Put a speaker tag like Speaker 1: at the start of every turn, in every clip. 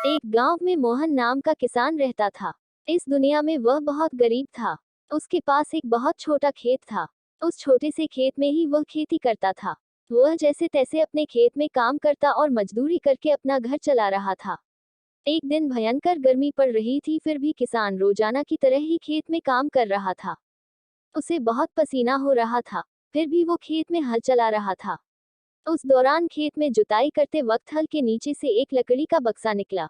Speaker 1: एक गांव में मोहन नाम का किसान रहता था। इस दुनिया में वह बहुत गरीब था। उसके पास एक बहुत छोटा खेत था। उस छोटे से खेत में ही वह खेती करता था। वह जैसे तैसे अपने खेत में काम करता और मजदूरी करके अपना घर चला रहा था। एक दिन भयंकर गर्मी पड़ रही थी, फिर भी किसान रोजाना की तरह ही खेत में काम कर रहा था। उसे बहुत पसीना हो रहा था, फिर भी वो खेत में हल चला रहा था। उस दौरान खेत में जुताई करते वक्त हल के नीचे से एक लकड़ी का बक्सा निकला।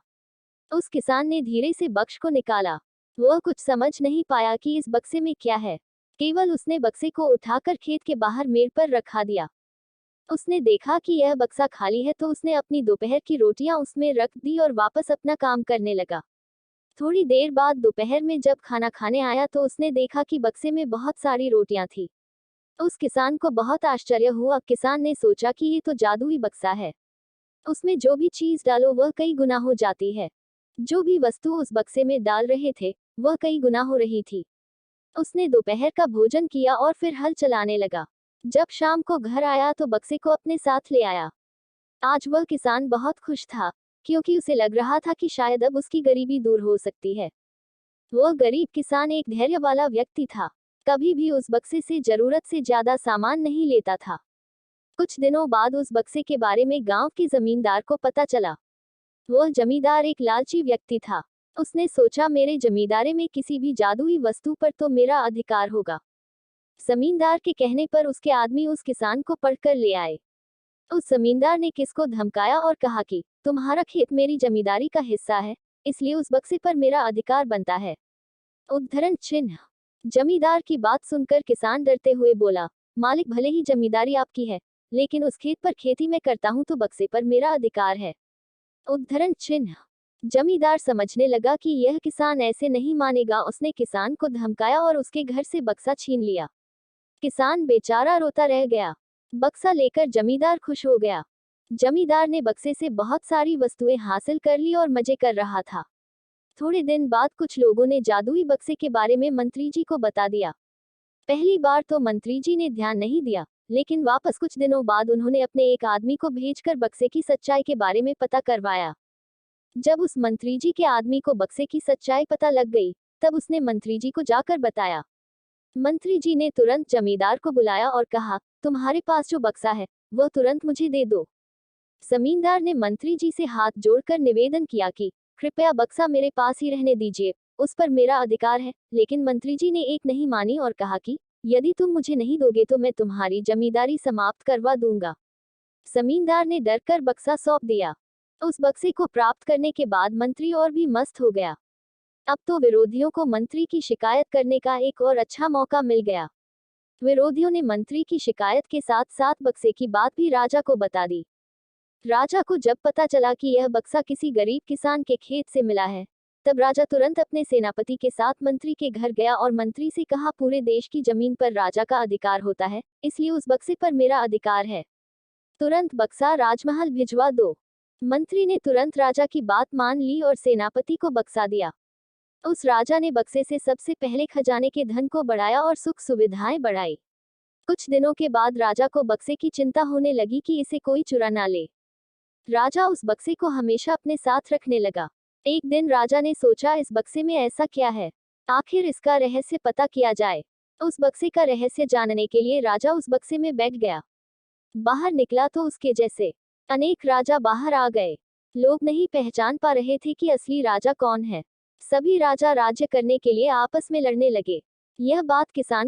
Speaker 1: उस किसान ने धीरे से बक्स को निकाला। वह कुछ समझ नहीं पाया कि इस बक्से में क्या है। केवल उसने बक्से को उठाकर खेत के बाहर मेड़ पर रखा दिया। उसने देखा कि यह बक्सा खाली है, तो उसने अपनी दोपहर की रोटियां उसमें रख दी और वापस अपना काम करने लगा। थोड़ी देर बाद दोपहर में जब खाना खाने आया तो उसने देखा कि बक्से में बहुत सारी रोटियां थी। उस किसान को बहुत आश्चर्य हुआ। किसान ने सोचा कि ये तो जादुई बक्सा है। उसमें जो भी चीज डालो वह कई गुना हो जाती है। जो भी वस्तु उस बक्से में डाल रहे थे वह कई गुना हो रही थी। उसने दोपहर का भोजन किया और फिर हल चलाने लगा। जब शाम को घर आया तो बक्से को अपने साथ ले आया। आज वह किसान बहुत खुश था, क्योंकि उसे लग रहा था कि शायद अब उसकी गरीबी दूर हो सकती है। वह गरीब किसान एक धैर्य वाला व्यक्ति था। कभी भी उस बक्से से जरूरत से ज्यादा सामान नहीं लेता था। कुछ दिनों बाद उस बक्से के बारे में गांव के जमींदार को पता चला। वह जमींदार एक लालची व्यक्ति था। उसने सोचा, मेरे जमींदारी में किसी भी जादुई वस्तु पर तो मेरा अधिकार होगा। जमींदार के कहने पर उसके आदमी उस किसान को पकड़कर ले आए। उस जमींदार ने किसको धमकाया और कहा कि तुम्हारा खेत मेरी जमींदारी का हिस्सा है, इसलिए उस बक्से पर मेरा अधिकार बनता है। उद्धरण चिन्ह। जमींदार की बात सुनकर किसान डरते हुए बोला, मालिक, भले ही जमींदारी आपकी है, लेकिन उस खेत पर खेती मैं करता हूं तो बक्से पर मेरा अधिकार है। उद्धरण चिन्ह। जमींदार समझने लगा कि यह किसान ऐसे नहीं मानेगा। उसने किसान को धमकाया और उसके घर से बक्सा छीन लिया। किसान बेचारा रोता रह गया। बक्सा लेकर जमींदार खुश हो गया। जमींदार ने बक्से से बहुत सारी वस्तुएं हासिल कर ली और मजे कर रहा था। थोड़े दिन बाद कुछ लोगों ने जादुई बक्से के बारे में मंत्री जी को बता दिया। पहली बार तो मंत्री जी ने ध्यान नहीं दिया, लेकिन वापस कुछ दिनों बाद उन्होंने अपने एक आदमी को भेजकर बक्से की सच्चाई के बारे में पता करवाया। जब उस मंत्री जी के आदमी को बक्से की सच्चाई पता लग गई, तब उसने मंत्री जी को जाकर बताया। मंत्री जी ने तुरंत जमींदार को बुलाया और कहा, तुम्हारे पास जो बक्सा है वह तुरंत मुझे दे दो। जमींदार ने मंत्री जी से हाथ जोड़कर निवेदन किया कि कृपया बक्सा मेरे पास ही रहने दीजिए, उस पर मेरा अधिकार है। लेकिन मंत्री जी ने एक नहीं मानी और कहा कि यदि तुम मुझे नहीं दोगे तो मैं तुम्हारी जमींदारी समाप्त करवा दूंगा। जमींदार ने डरकर बक्सा सौंप दिया। उस बक्से को प्राप्त करने के बाद मंत्री और भी मस्त हो गया। अब तो विरोधियों को मंत्री की शिकायत करने का एक और अच्छा मौका मिल गया। विरोधियों ने मंत्री की शिकायत के साथ साथ बक्से की बात भी राजा को बता दी। राजा को जब पता चला कि यह बक्सा किसी गरीब किसान के खेत से मिला है, तब राजा तुरंत अपने सेनापति के साथ मंत्री के घर गया और मंत्री से कहा, पूरे देश की जमीन पर राजा का अधिकार होता है, इसलिए उस बक्से पर मेरा अधिकार है। तुरंत बक्सा राजमहल भिजवा दो। मंत्री ने तुरंत राजा की बात मान ली और सेनापति को बक्सा दिया। उस राजा ने बक्से से सबसे पहले खजाने के धन को बढ़ाया और सुख सुविधाएं बढ़ाई। कुछ दिनों के बाद राजा को बक्से की चिंता होने लगी कि इसे कोई चुरा ना ले। राजा उस बक्से को हमेशा अपने साथ रखने लगा। एक दिन राजा ने सोचा, इस बक्से में ऐसा क्या है, आखिर इसका रहस्य पता किया जाए। उस बक्से का रहस्य जानने के लिए राजा उस बक्से में बैठ गया। बाहर निकला तो उसके जैसे अनेक राजा बाहर आ गए। लोग नहीं पहचान पा रहे थे कि असली राजा कौन है। सभी राजा राज्य करने के लिए आपस में लड़ने लगे। यह बात किसान